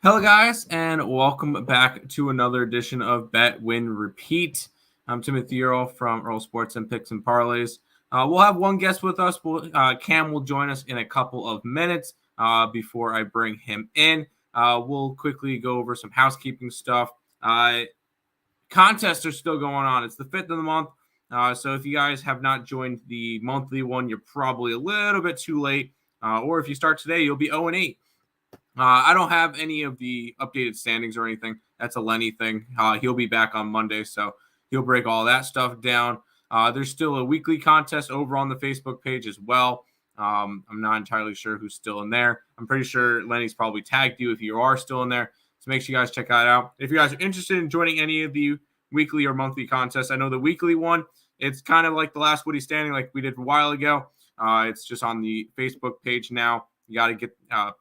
Hello, guys, and welcome back to another edition of Bet, Win, Repeat. I'm Timothy Earl from Earl Sports and Picks and Parlays. We'll have one guest with us. Cam will join us in a couple of minutes before I bring him in. We'll quickly go over some housekeeping stuff. Contests are still going on. It's the 5th of the month. So if you guys have not joined the monthly one, you're probably a little bit too late. Or if you start today, you'll be 0-8. I don't have any of the updated standings or anything. That's a Lenny thing. He'll be back on Monday, so he'll break all that stuff down. There's still a weekly contest over on the Facebook page as well. I'm not entirely sure who's still in there. I'm pretty sure Lenny's probably tagged you if you are still in there. So make sure you guys check that out. If you guys are interested in joining any of the weekly or monthly contests, I know the weekly one, it's kind of like the last Woody Standing like we did a while ago. It's just on the Facebook page now. You got to get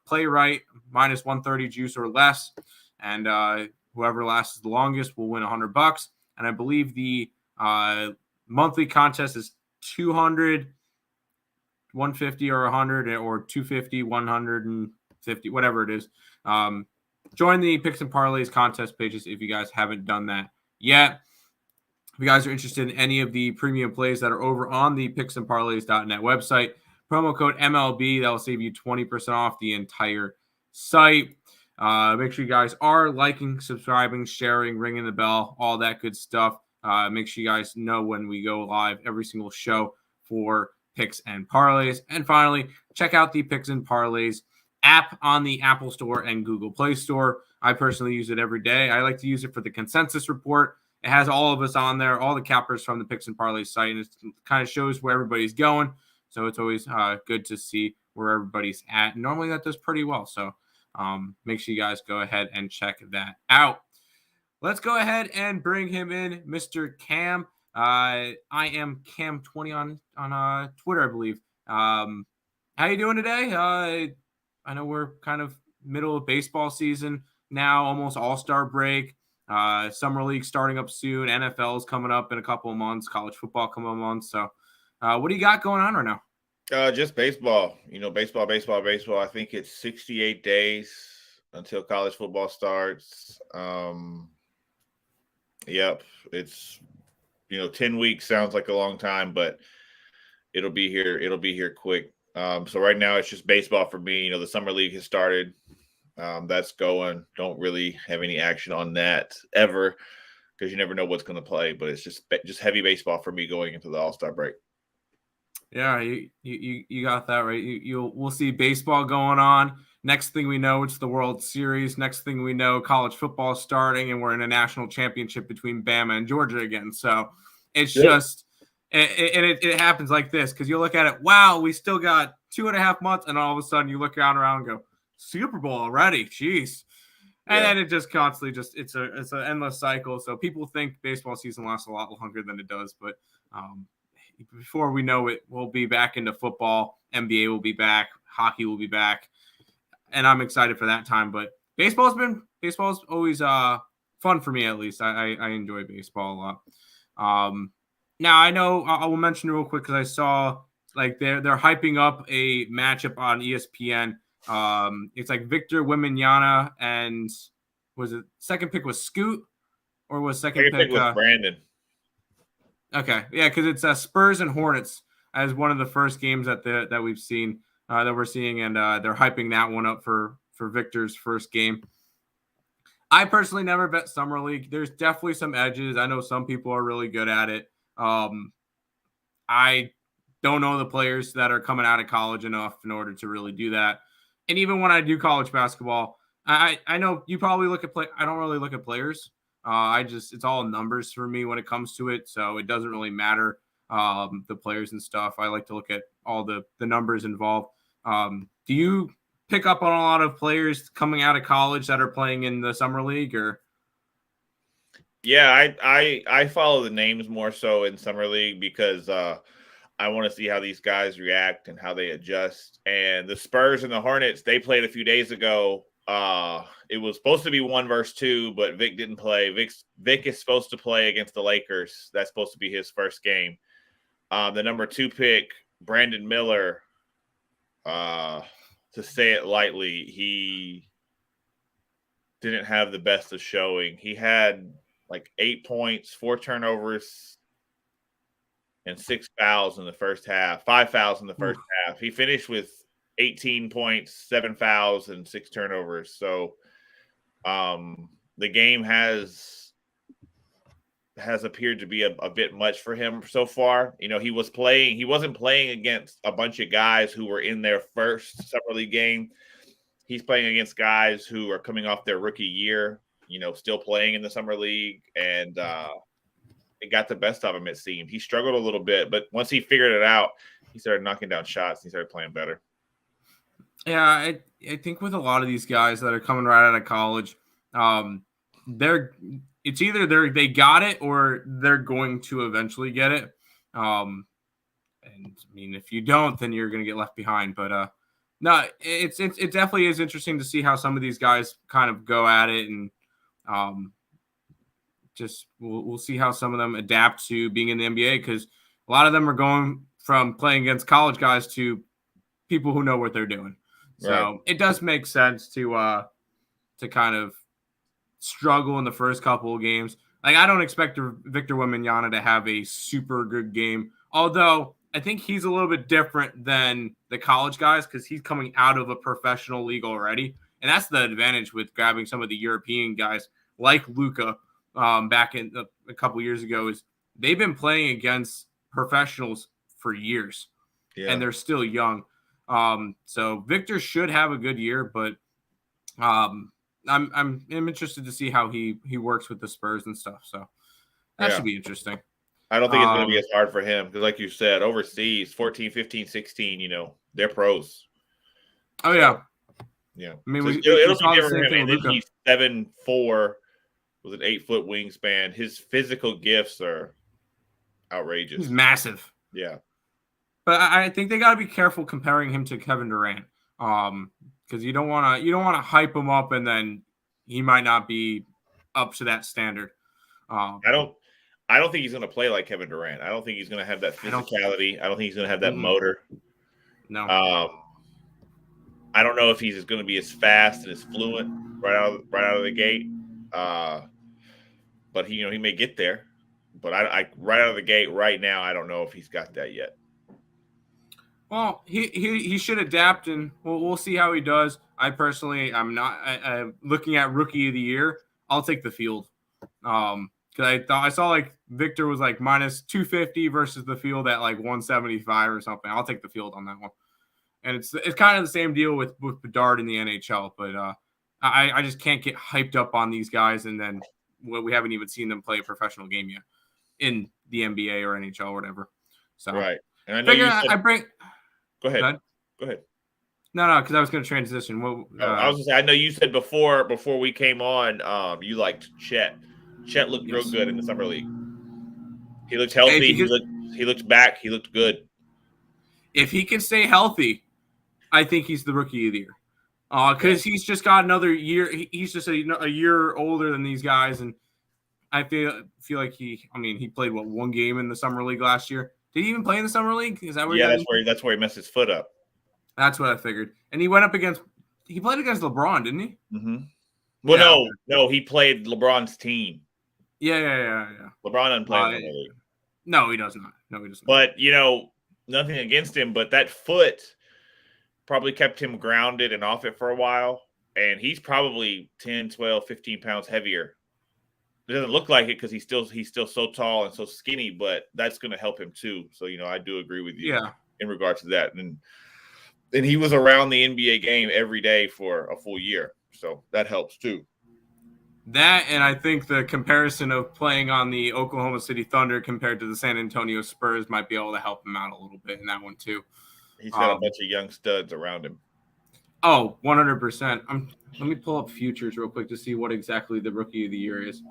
play right, minus 130 juice or less. And whoever lasts the longest will win $100. And I believe the monthly contest is 200, 150 or 100 or 250, 150, whatever it is. Join the Picks and Parlays contest pages if you guys haven't done that yet. If you guys are interested in any of the premium plays that are over on the picksandparlays.net website, promo code MLB, that will save you 20% off the entire site. Make sure you guys are liking, subscribing, sharing, ringing the bell, all that good stuff. Make sure you guys know when we go live every single show for Picks and Parlays. And finally, check out the Picks and Parlays app on the Apple Store and Google Play Store. I personally use it every day. I like to use it for the consensus report. It has all of us on there, all the cappers from the Picks and Parlays site, and it kind of shows where everybody's going. So it's always good to see where everybody's at. And normally that does pretty well. So make sure you guys go ahead and check that out. Let's go ahead and bring him in, Mr. Cam. I am Cam20 on Twitter, I believe. How you doing today? I know we're kind of middle of baseball season now, almost all-star break. Summer League starting up soon. NFL is coming up in a couple of months. College football coming up in months. So what do you got going on right now? Just baseball. Baseball. I think it's 68 days until college football starts. Yep. It's, 10 weeks sounds like a long time, but it'll be here. It'll be here quick. So right now it's just baseball for me. The summer league has started. That's going. Don't really have any action on that ever because you never know what's going to play, but it's just heavy baseball for me going into the All-Star break. Yeah, you got that right. We'll see baseball going on. Next thing we know, it's the World Series. Next thing we know, college football starting, and we're in a national championship between Bama and Georgia again. So it's just, it happens like this because you look at it. Wow, we still got 2.5 months, and all of a sudden you look around and go, Super Bowl already, jeez. And then it just constantly it's an endless cycle. So people think baseball season lasts a lot longer than it does, but before we know it, we'll be back into football. NBA will be back. Hockey will be back. And I'm excited for that time. But baseball's always fun for me, at least. I enjoy baseball a lot. Now, I know I will mention real quick because I saw like they're hyping up a matchup on ESPN. It's like Victor Wembanyama and was it second pick was Scoot or was second pick was Brandon? Okay, yeah, because it's Spurs and Hornets as one of the first games that we've seen that we're seeing, and they're hyping that one up for Victor's first game. I personally never bet summer league. There's definitely some edges. I know some people are really good at it. I don't know the players that are coming out of college enough in order to really do that. And even when I do college basketball, I know you probably look at play. I don't really look at players. It's all numbers for me when it comes to it. So it doesn't really matter the players and stuff. I like to look at all the numbers involved. Do you pick up on a lot of players coming out of college that are playing in the summer league or? Yeah, I follow the names more so in summer league because I want to see how these guys react and how they adjust. And the Spurs and the Hornets, they played a few days ago. It was supposed to be 1 versus 2, but Vic didn't play. Vic is supposed to play against the Lakers. That's supposed to be his first game. The number 2 pick, Brandon Miller, to say it lightly, didn't have the best of showing. He had like 8 points, 4 turnovers, and 6 fouls in the first half. 5 fouls in the first half. He finished with 18 points, 7 fouls, and 6 turnovers. So the game has appeared to be a bit much for him so far. You know, he wasn't playing against a bunch of guys who were in their first summer league game. He's playing against guys who are coming off their rookie year, you know, still playing in the summer league, and it got the best of him, it seemed. He struggled a little bit, but once he figured it out, he started knocking down shots and he started playing better. Yeah, I think with a lot of these guys that are coming right out of college, it's either they got it or they're going to eventually get it. And I mean, if you don't, then you're going to get left behind. But no, it definitely is interesting to see how some of these guys kind of go at it, and just we'll see how some of them adapt to being in the NBA, because a lot of them are going from playing against college guys to people who know what they're doing. So right. It does make sense to kind of struggle in the first couple of games. Like, I don't expect Victor Wembanyama to have a super good game, although I think he's a little bit different than the college guys because he's coming out of a professional league already. And that's the advantage with grabbing some of the European guys like Luka back in a couple years ago, is they've been playing against professionals for years, and they're still young. So Victor should have a good year, but I'm interested to see how he works with the Spurs and stuff. So that should be interesting. I don't think it's going to be as hard for him because, like you said, overseas, 14, 15, 16, you know, they're pros. Oh, yeah. Yeah. I mean, so it'll be different for him. And then he's 7'4" with an 8-foot wingspan. His physical gifts are outrageous. He's massive. Yeah. But I think they got to be careful comparing him to Kevin Durant, because you don't want to hype him up and then he might not be up to that standard. I don't think he's going to play like Kevin Durant. I don't think he's going to have that physicality. I don't think he's going to have that motor. No. I don't know if he's going to be as fast and as fluent right out of the gate. But he may get there. But I right out of the gate right now, I don't know if he's got that yet. Well, he should adapt, and we'll see how he does. I personally, I'm not looking at rookie of the year. I'll take the field, because I saw like Victor was like minus 250 versus the field at like 175 or something. I'll take the field on that one, and it's kind of the same deal with Bedard in the NHL. But I just can't get hyped up on these guys, and then we haven't even seen them play a professional game yet in the NBA or NHL or whatever. So right, and I know you said, Go ahead. No, because I was going to transition. I was going to say, I know you said before we came on, you liked Chet. Chet looked real good in the summer league. He looked healthy. He looked back. He looked good. If he can stay healthy, I think he's the rookie of the year. Because he's just got another year. He's just a year older than these guys, and I feel like he played one game in the summer league last year. Did he even play in the summer league? Is that where? That's where he messed his foot up. That's what I figured. And he went up against. He played against LeBron, didn't he? Mm-hmm. Well, no, he played LeBron's team. Yeah. LeBron doesn't play in the league. No, he does not. But nothing against him, but that foot probably kept him grounded and off it for a while, and he's probably 10, 12, 15 pounds heavier. It doesn't look like it because he's still so tall and so skinny, but that's going to help him too. So, I do agree with you in regard to that. And he was around the NBA game every day for a full year. So that helps too. That, and I think the comparison of playing on the Oklahoma City Thunder compared to the San Antonio Spurs might be able to help him out a little bit in that one too. He's got a bunch of young studs around him. Oh, 100%. Let me pull up futures real quick to see what exactly the rookie of the year is.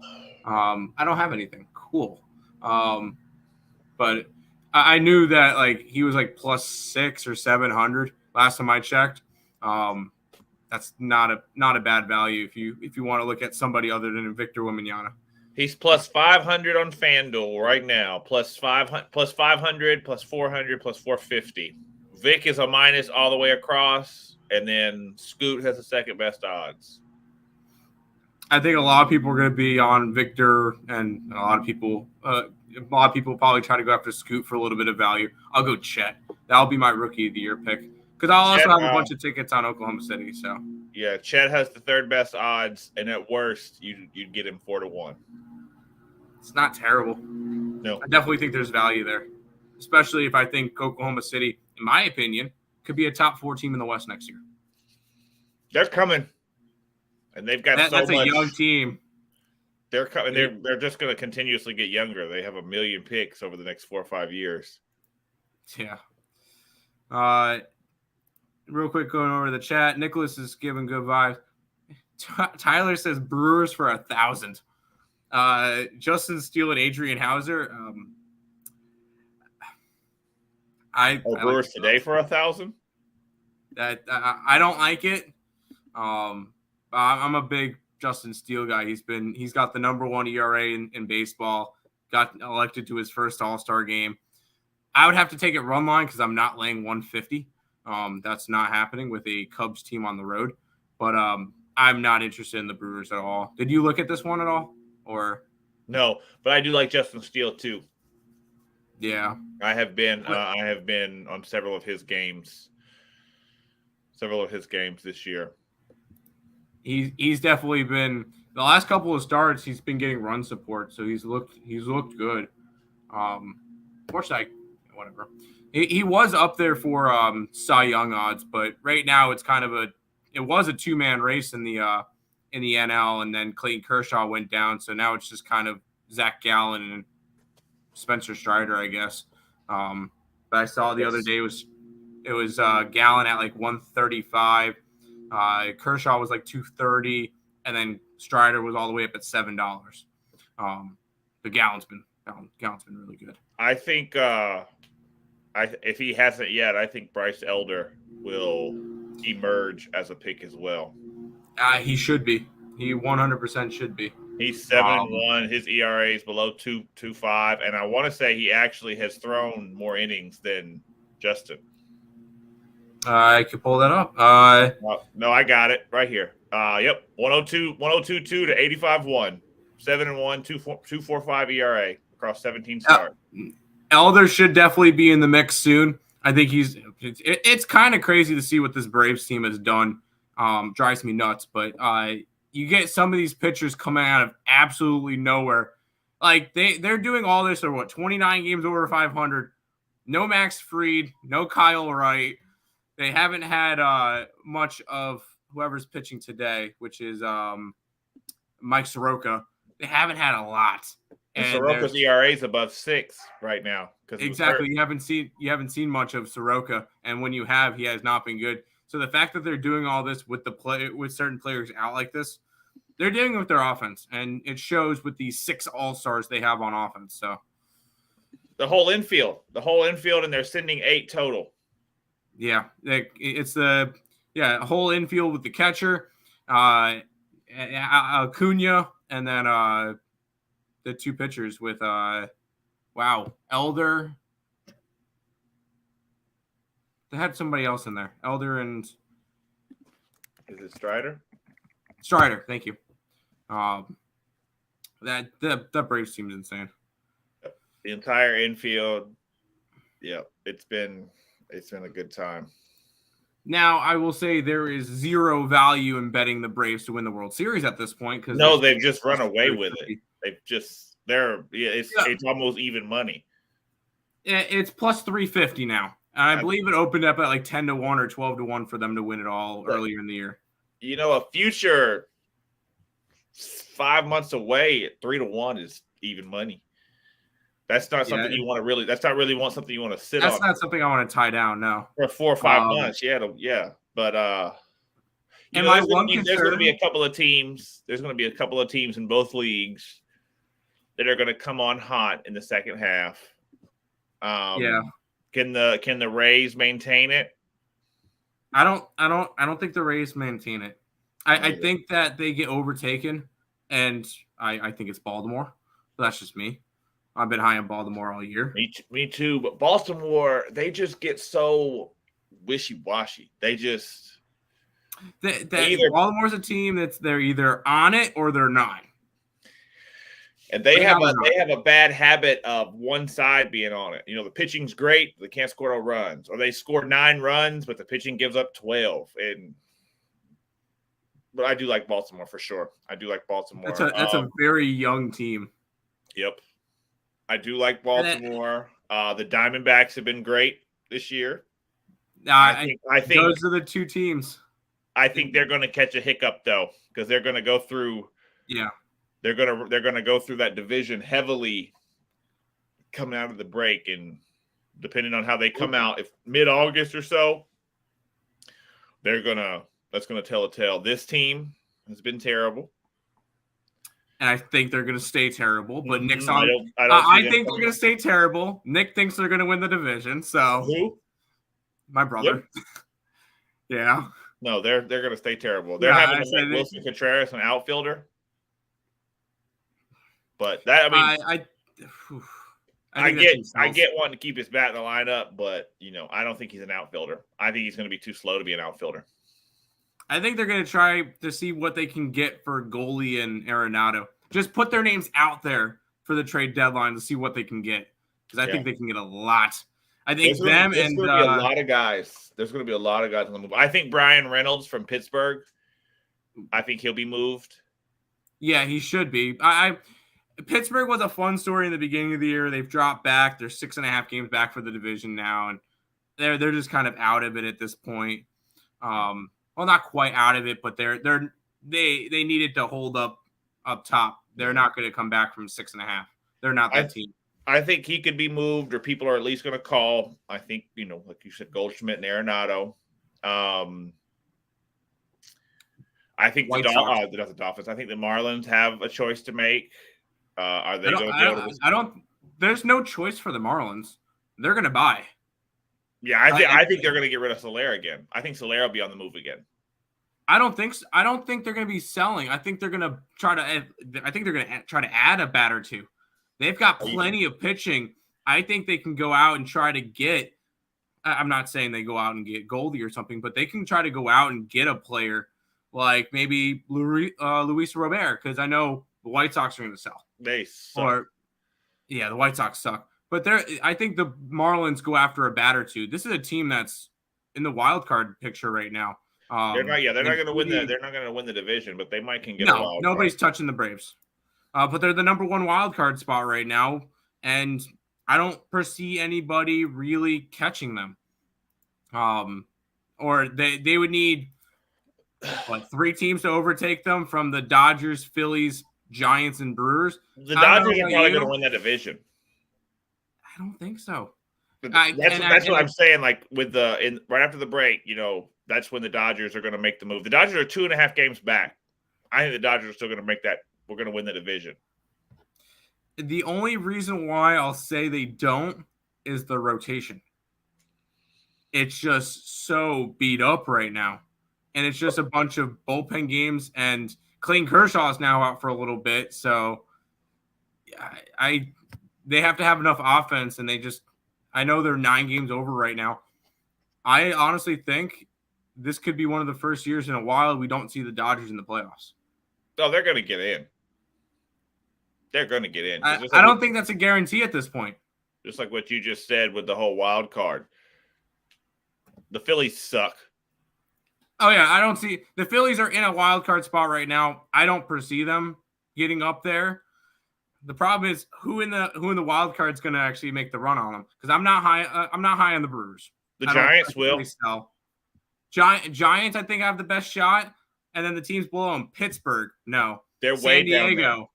I don't have anything. Cool. But I knew that like he was like plus 600 or 700 last time I checked. That's not a bad value if you want to look at somebody other than Victor Wembanyama. He's plus 500 on FanDuel right now. Plus 500, plus 400, plus 450. Vic is a minus all the way across. And then Scoot has the second best odds. I think a lot of people are going to be on Victor, and a lot of people probably try to go after Scoot for a little bit of value. I'll go Chet. That'll be my rookie of the year pick because I'll also have a bunch of tickets on Oklahoma City. So yeah, Chet has the third best odds, and at worst, you'd get him 4-1. It's not terrible. No, I definitely think there's value there, especially if I think Oklahoma City, in my opinion, could be a top 4 team in the West next year. They're coming, and they've got That's a young team. They're coming. They're just going to continuously get younger. They have 1 million picks over the next 4 or 5 years. Yeah. Real quick, going over the chat. Nicholas is giving good vibes. Tyler says Brewers for 1,000. Justin Steele and Adrian Hauser. Brewers like today for 1,000. I don't like it. I'm a big Justin Steele guy. He's got the number 1 ERA in baseball. Got elected to his first All-Star game. I would have to take it run line because I'm not laying 150. That's not happening with a Cubs team on the road. But I'm not interested in the Brewers at all. Did you look at this one at all? Or no, but I do like Justin Steele too. Yeah, I have been on several of his games this year. He's definitely been the last couple of starts. He's been getting run support, so he's looked good. Unfortunately, whatever. He was up there for Cy Young odds, but right now it's kind of it was a 2-man race in the NL, and then Clayton Kershaw went down, so now it's just kind of Zach Gallen and Spencer Strider, I guess. But I saw the other day it was Gallen at like 135, Kershaw was like 230, and then Strider was all the way up at $7. But Gallen's been really good. I think if he hasn't yet, I think Bryce Elder will emerge as a pick as well. He should be. He 100% should be. He's 7-1. His ERA is below 2.25, and I want to say he actually has thrown more innings than Justin. I could pull that up. No, I got it right here. Yep, 102.2 to 85.1, 7-1, 2.45 ERA across 17 starts. Elder should definitely be in the mix soon. I think it's kind of crazy to see what this Braves team has done. Drives me nuts, but you get some of these pitchers coming out of absolutely nowhere. Like they're doing all this or 29 games over 500. No Max Fried, no Kyle Wright. They haven't had much of whoever's pitching today, which is Mike Soroka. They haven't had a lot. And Soroka's ERA is above 6 right now. Exactly. You haven't seen much of Soroka, and when you have, he has not been good. So the fact that they're doing all this with with certain players out like this, they're doing it with their offense, and it shows with these 6 all-stars they have on offense. So the whole infield, and they're sending 8 total. Yeah, it's the whole infield with the catcher, Acuna, and then the 2 pitchers with Elder. They had somebody else in there. Elder and is it Strider? Strider, thank you. That Braves team is insane. The entire infield. Yeah, it's been a good time. Now, I will say there is zero value in betting the Braves to win the World Series at this point because they've just run away with it. It's almost even money. It's plus 350 now. And I believe it opened up at like 10-1 or 12-1 for them to win it all earlier in the year. A future 5 months away at 3-1 is even money. That's not something you want to really. That's not really something you want to sit on. That's not something I want to tie down. No, for 4 or 5 months. Yeah. But there's going to be a couple of teams. There's going to be a couple of teams in both leagues that are going to come on hot in the second half. Can the Rays maintain it? I don't think the Rays maintain it. I think that they get overtaken, and I think it's Baltimore. But that's just me. I've been high on Baltimore all year. Me too. But Baltimore, they just get so wishy-washy. Baltimore's a team they're either on it or they're not. And they have a bad habit of one side being on it. The pitching's great, they can't score no runs, or they score 9 runs, but the pitching gives up 12. But I do like Baltimore for sure. I do like Baltimore. That's a very young team. Yep, I do like Baltimore. The Diamondbacks have been great this year. I think those are the two teams. I think they're going to catch a hiccup though, because they're going to go through. Yeah. They're gonna go through that division heavily coming out of the break, and depending on how they come out, if mid-August or so, that's gonna tell a tale. This team has been terrible, and I think they're gonna stay terrible. But Nick's on. I think they're gonna stay terrible. Nick thinks they're gonna win the division. So who? My brother. Yep. Yeah. No, they're gonna stay terrible. They're having Wilson Contreras, an outfielder. But that, I get wanting to keep his bat in the lineup, but I don't think he's an outfielder. I think he's going to be too slow to be an outfielder. I think they're going to try to see what they can get for goalie and Arenado. Just put their names out there for the trade deadline to see what they can get, because I think they can get a lot. I think there's going to be a lot of guys. There's going to be a lot of guys on the move. I think Brian Reynolds from Pittsburgh. I think he'll be moved. Yeah, he should be. Pittsburgh was a fun story in the beginning of the year. They've dropped back. They're 6.5 games back for the division now, and they're just kind of out of it at this point. Well, not quite out of it, but they needed to hold up top. They're not going to come back from 6.5. They're not that team. I think he could be moved, or people are at least going to call. I think like you said, Goldschmidt and Arenado. I think not the Dolphins. I think the Marlins have a choice to make. Are they going to be able to? There's no choice for the Marlins. They're going to buy. Yeah, I think they're going to get rid of Soler again. I think Soler will be on the move again. I don't think so. I don't think they're going to be selling. I think they're going to try to add a bat or two. They've got plenty of pitching. I think they can go out and try to get. I'm not saying they go out and get Goldie or something, but they can try to go out and get a player like maybe Luis Robert, because I know the White Sox are going to sell. They suck. The White Sox suck. But I think the Marlins go after a bat or two. This is a team that's in the wild card picture right now. They're not going to win that. They're not going to win the division, but they might can get a wild card. Nobody's touching the Braves. But they're the number 1 wild card spot right now, and I don't foresee anybody really catching them. Or they would need 3 teams to overtake them, from the Dodgers, Phillies, Giants, and Brewers. The Dodgers are probably going to win that division. I don't think so. That's what I'm saying. Like right after the break, that's when the Dodgers are going to make the move. The Dodgers are 2.5 games back. I think the Dodgers are still going to make that. We're going to win the division. The only reason why I'll say they don't is the rotation. It's just so beat up right now. And it's just a bunch of bullpen games, and Clayton Kershaw is now out for a little bit. So they have to have enough offense, and I know they're 9 games over right now. I honestly think this could be one of the first years in a while we don't see the Dodgers in the playoffs. Oh, they're going to get in. They're going to get in. I don't think that's a guarantee at this point. Just like what you just said with the whole wild card. The Phillies suck. Oh, yeah. I don't see – the Phillies are in a wild card spot right now. I don't foresee them getting up there. The problem is who in the wild card is going to actually make the run on them, because I'm not high on the Brewers. The Giants will. Giants, I think, have the best shot, and then the teams below them. Pittsburgh, no. They're San way Diego. down there.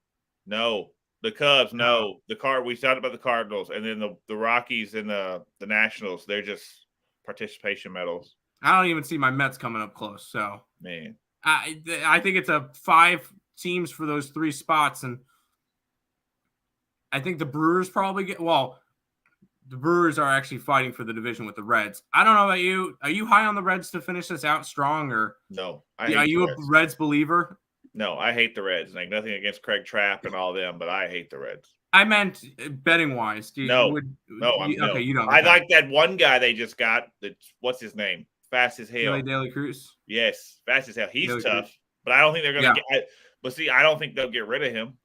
No. The Cubs, no. We talked about the Cardinals, and then the Rockies and the Nationals. They're just participation medals. I don't even see my Mets coming up close. So, man, I think it's a 5 teams for those 3 spots, and I think the Brewers probably get. Well, the Brewers are actually fighting for the division with the Reds. I don't know about you. Are you high on the Reds to finish this out strong, or no? Are you a Reds believer? No, I hate the Reds. Like, nothing against Craig Trapp and all them, but I hate the Reds. I meant betting wise. No, you don't. I like that one guy they just got. What's his name? fast as hell. Daily Cruz. Yes, fast as hell. He's Daily tough, Cruz. but I don't think they're going to get. But see, I don't think they'll get rid of him.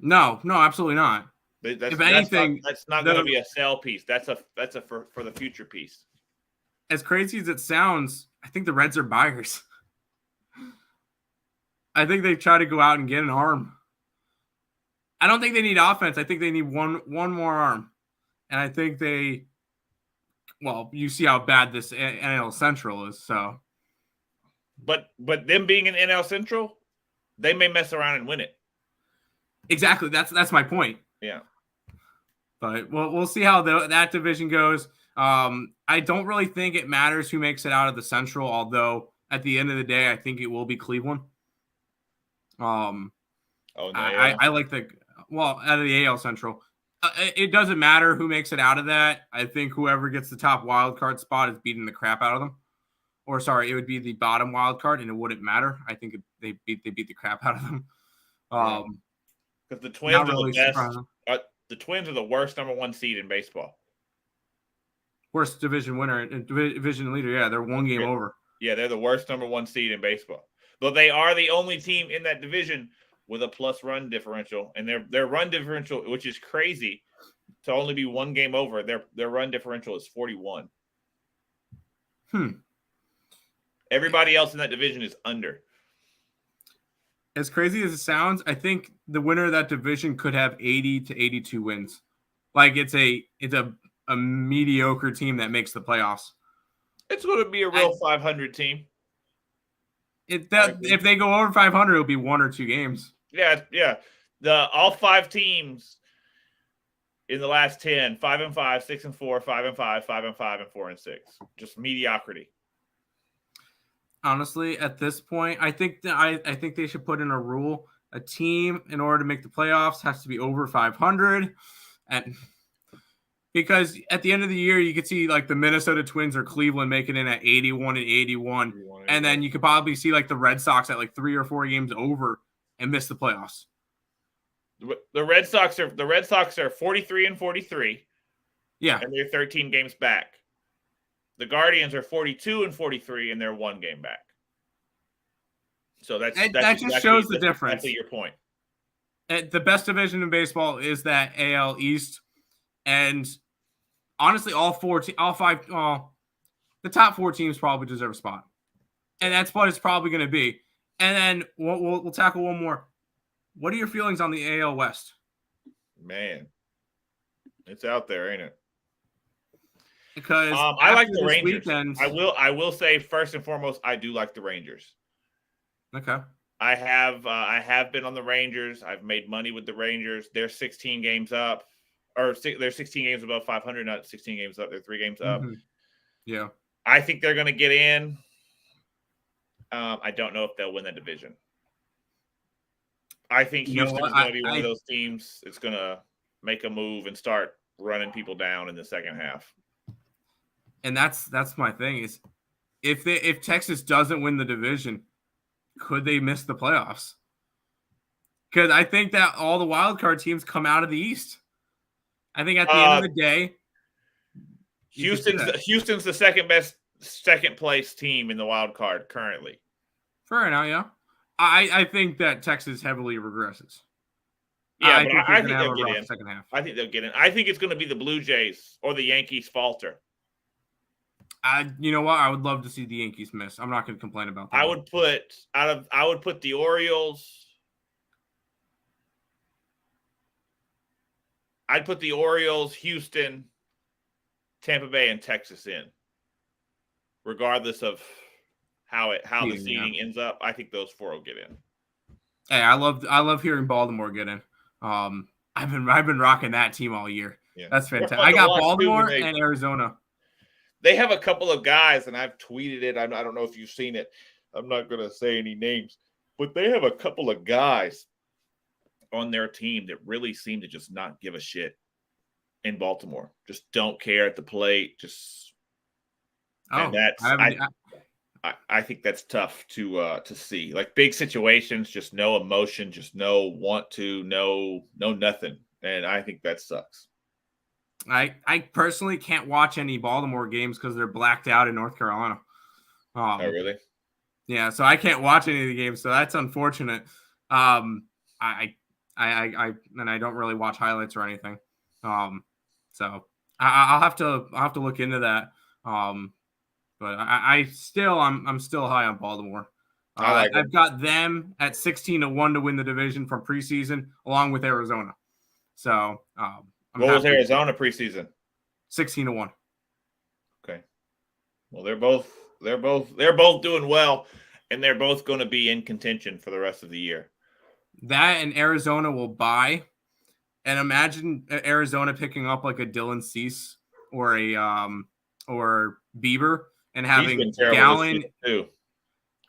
No, absolutely not. If anything, that's not going to be a sell piece. That's a for the future piece. As crazy as it sounds, I think the Reds are buyers. I think they try to go out and get an arm. I don't think they need offense. I think they need one more arm. And I think you see how bad this NL Central is. So, but them being in NL Central, they may mess around and win it. Exactly. That's my point. Yeah. But we'll see how that division goes. I don't really think it matters who makes it out of the Central, although at the end of the day, I think it will be Cleveland. I like out of the AL Central. It doesn't matter who makes it out of that. I think whoever gets the top wild card spot is beating the crap out of them. Or sorry, it would be the bottom wild card, and it wouldn't matter. I think they beat the crap out of them. Because the Twins are the best. The Twins are the worst number 1 seed in baseball. Worst division winner and division leader. Yeah, they're one game over. Yeah, they're the worst number 1 seed in baseball. But they are the only team in that division with a plus run differential, and their run differential, which is crazy, to only be 1 game over. Their run differential is 41. Everybody else in that division is under. As crazy as it sounds, I think the winner of that division could have 80 to 82 wins. Like it's a mediocre team that makes the playoffs. It's going to be a real 500 team. If they go over 500, it'll be 1 or 2 games. Yeah. All 5 teams in the last 10, 5-5, 6-4, 5-5, 5-5, and 4-6. Just mediocrity. Honestly, at this point, I think they should put in a rule: a team, in order to make the playoffs, has to be over 500, and because at the end of the year, you could see like the Minnesota Twins or Cleveland making it at 81 and 81, and then you could probably see like the Red Sox at like 3 or 4 games over and miss the playoffs. The Red Sox are 43 and 43. Yeah, and they're 13 games back. The Guardians are 42 and 43, and they're 1 game back. So that just shows the difference. Exactly your point. The best division in baseball is that AL East, and honestly, the top 4 teams probably deserve a spot, and that's what it's probably going to be. And then we'll tackle one more. What are your feelings on the AL West? Man, it's out there, ain't it? Because I like the Rangers. I will say first and foremost, I do like the Rangers. Okay. I have been on the Rangers. I've made money with the Rangers. They're 16 games up, or they're 16 games above 500, not 16 games up. They're 3 games up. Mm-hmm. Yeah. I think they're going to get in. I don't know if they'll win that division. I think Houston's going to be one of those teams that's going to make a move and start running people down in the second half. And that's my thing is, if Texas doesn't win the division, could they miss the playoffs? Because I think that all the wild card teams come out of the East. I think at the end of the day, Houston's the second place team in the wild card currently. For right now, yeah. I think that Texas heavily regresses. Yeah, I think they'll get in. Second half. I think they'll get in. I think it's going to be the Blue Jays or the Yankees falter. You know what? I would love to see the Yankees miss. I'm not going to complain about that. I would put the Orioles. I'd put the Orioles, Houston, Tampa Bay, and Texas in, regardless of how the seeding ends up. I think those four will get in. Hey, I love hearing Baltimore get in. I've been rocking that team all year. Yeah. That's fantastic. I got Baltimore and Arizona. They have a couple of guys, and I've tweeted it. I don't know if you've seen it. I'm not going to say any names, but they have a couple of guys on their team that really seem to just not give a shit in Baltimore. Just don't care at the plate. I think that's tough to see. Like big situations, just no emotion, just no want to, no nothing. And I think that sucks. I personally can't watch any Baltimore games because they're blacked out in North Carolina. Oh, really? Yeah, so I can't watch any of the games, so that's unfortunate. I don't really watch highlights or anything. So I'll have to look into that. But I'm still high on Baltimore. I've got them at 16-1 to win the division from preseason, along with Arizona. So what was Arizona preseason? 16-1. Okay. Well, they're both doing well, and they're both going to be in contention for the rest of the year. That and Arizona will buy. And imagine Arizona picking up like a Dylan Cease or or Bieber and having Gallon too.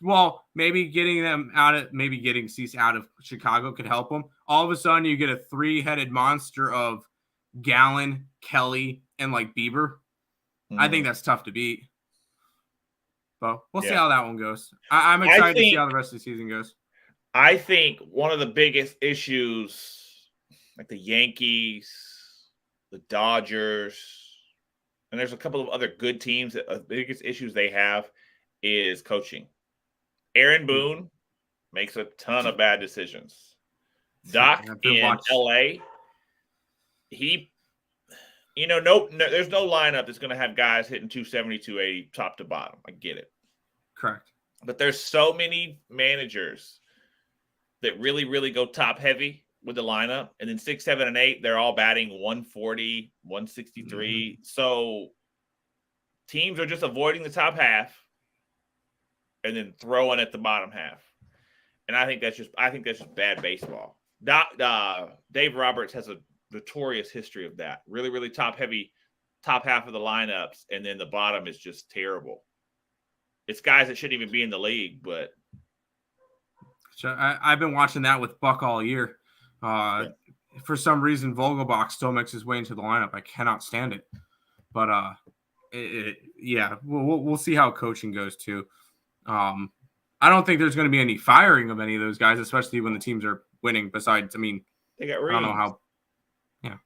Well, maybe getting Cease out of Chicago could help them. All of a sudden, you get a 3-headed monster of Gallon, Kelly, and like Bieber. I think that's tough to beat. But we'll see how that one goes. I'm excited to see how the rest of the season goes. I think one of the biggest issues, like the Yankees, the Dodgers, and there's a couple of other good teams that the biggest issues they have is coaching. Aaron Boone makes a ton of bad decisions. Doc in LA, there's no lineup that's going to have guys hitting 270, 280 top to bottom. I get it. Correct. But there's so many managers that really, really go top heavy with the lineup. And then 6, 7, and 8, they're all batting 140, 163. Mm-hmm. So teams are just avoiding the top half and then throwing at the bottom half. And I think that's just bad baseball. Dave Roberts has a notorious history of that. Really, really top heavy, top half of the lineups, and then the bottom is just terrible. It's guys that shouldn't even be in the league, but I've been watching that with Buck all year. For some reason, Vogelbach still makes his way into the lineup. I cannot stand it. But we'll see how coaching goes too. I don't think there's going to be any firing of any of those guys, especially when the teams are winning. Besides, they got rings. I don't know how. Yeah,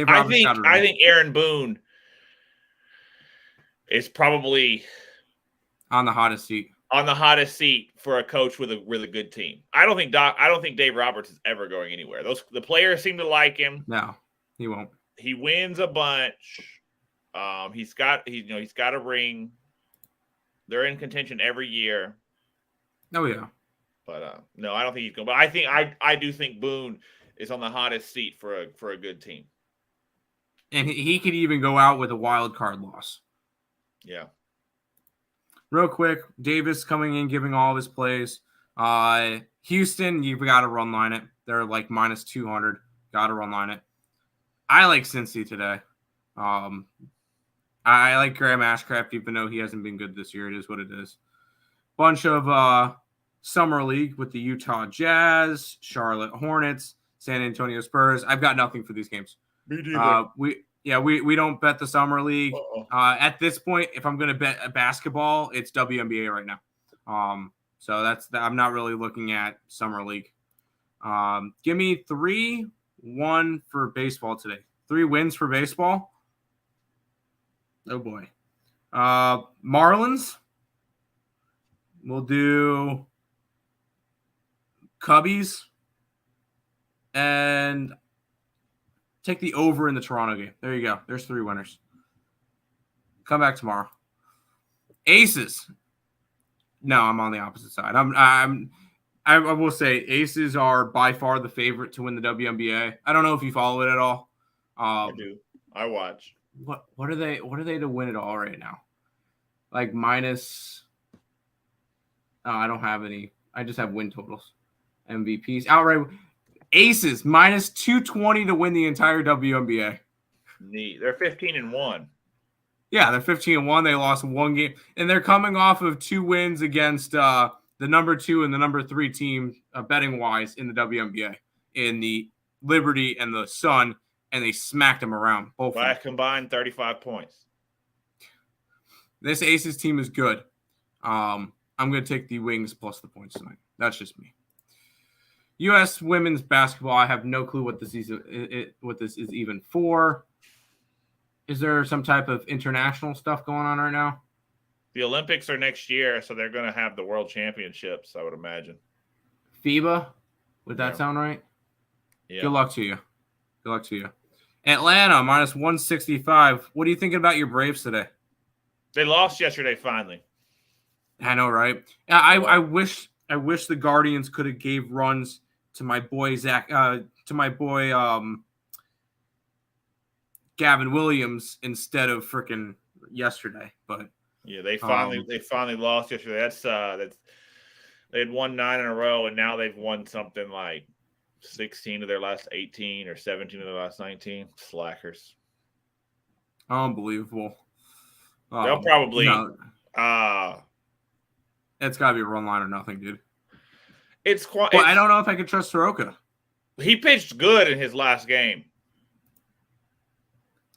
I think Aaron Boone is probably on the hottest seat. On the hottest seat for a coach with a good team. I don't think Dave Roberts is ever going anywhere. The players seem to like him. No, he won't. He wins a bunch. He's got a ring. They're in contention every year. Oh yeah. But no, I don't think he's going. But I do think Boone is on the hottest seat for a good team. And he could even go out with a wild card loss. Yeah. Real quick, Davis coming in, giving all of his plays. Houston, you've got to run line it. They're like minus 200. Got to run line it. I like Cincy today. I like Graham Ashcraft, even though he hasn't been good this year. It is what it is. Bunch of Summer League with the Utah Jazz, Charlotte Hornets, San Antonio Spurs. I've got nothing for these games. Me neither. We don't bet the Summer League. At this point, if I'm going to bet a basketball, it's WNBA right now. So I'm not really looking at Summer League. Give me 3-1 for baseball today. 3 wins for baseball. Oh boy. Marlins. We'll do Cubbies and take the over in the Toronto game. There you go. There's 3 winners. Come back tomorrow. Aces. No, I'm on the opposite side. I will say Aces are by far the favorite to win the WNBA. I don't know if you follow it at all. I do. I watch. What are they to win it all right now? Like minus. I don't have any. I just have win totals. MVPs outright. Aces minus 220 to win the entire WNBA. They're 15-1. Yeah, they're 15-1. They lost 1 game, and they're coming off of 2 wins against the number 2 and the number 3 team betting wise in the WNBA in the Liberty and the Sun, and they smacked them around both by a combined 35 points. This Aces team is good. I'm going to take the Wings plus the points tonight. That's just me. U.S. women's basketball. I have no clue what this is. What this is even for. Is there some type of international stuff going on right now? The Olympics are next year, so they're going to have the World Championships, I would imagine. FIBA? Would that sound right? Yeah. Good luck to you. Good luck to you. Atlanta, minus 165. What are you thinking about your Braves today? They lost yesterday, finally. I know, right? I wish the Guardians could have gave runs to my boy Gavin Williams instead of freaking yesterday. But yeah, they finally lost yesterday. That's they had won 9 in a row, and now they've won something like 16 of their last 18 or 17 of their last 19. Slackers. Unbelievable. They'll probably it's got to be a run line or nothing, dude. I don't know if I can trust Soroka. He pitched good in his last game.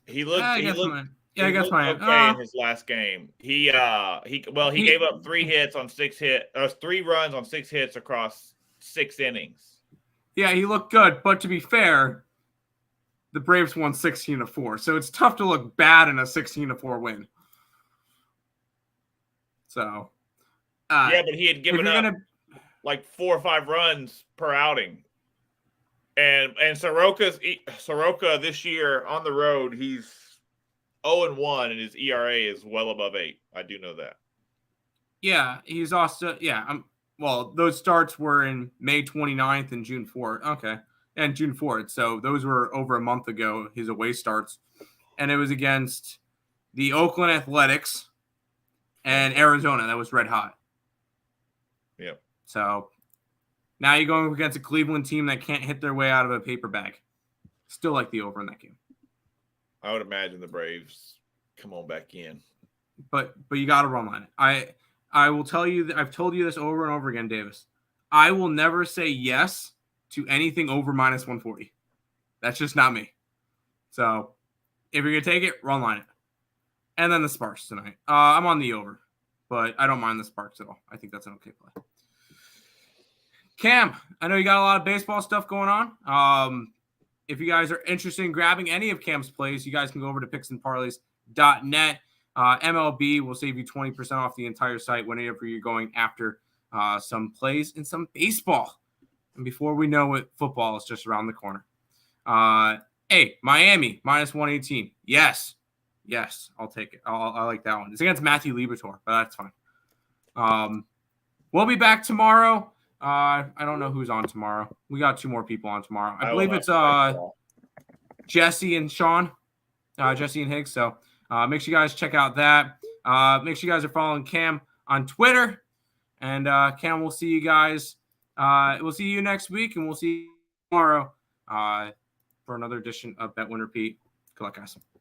He looked okay in his last game. He gave up 3 hits on 6 hits, 3 runs on 6 hits across 6 innings. Yeah, he looked good, but to be fair, the Braves won 16-4, so it's tough to look bad in a 16-4 win. So, but he had given up like 4 or 5 runs per outing, and Soroka this year on the road, he's 0-1, and his ERA is well above 8. I do know that. Yeah, he's also well, those starts were in May 29th and June 4th. Okay. And June 4th. So those were over a month ago, his away starts. And it was against the Oakland Athletics and Arizona. That was red hot. Yep. So now you're going against a Cleveland team that can't hit their way out of a paper bag. Still like the over in that game. I would imagine the Braves come on back in. But you got to run line it. I will tell you that I've told you this over and over again, Davis. I will never say yes to anything over minus 140. That's just not me. So if you're going to take it, run line it. And then the Sparks tonight. I'm on the over, but I don't mind the Sparks at all. I think that's an okay play. Cam, I know you got a lot of baseball stuff going on. If you guys are interested in grabbing any of Cam's plays, you guys can go over to picksandparlays.net. MLB will save you 20% off the entire site whenever you're going after some plays and some baseball. And before we know it, football is just around the corner. Hey, Miami, minus 118. Yes, I'll take it. I like that one. It's against Matthew Liberatore, but that's fine. We'll be back tomorrow. I don't know who's on tomorrow. We got 2 more people on tomorrow. I believe it's Jesse and Sean, Jesse and Higgs. So make sure you guys check out that. Make sure you guys are following Cam on Twitter. And Cam, we'll see you guys. We'll see you next week, and we'll see you tomorrow for another edition of Bet Win Repeat. Good luck, guys.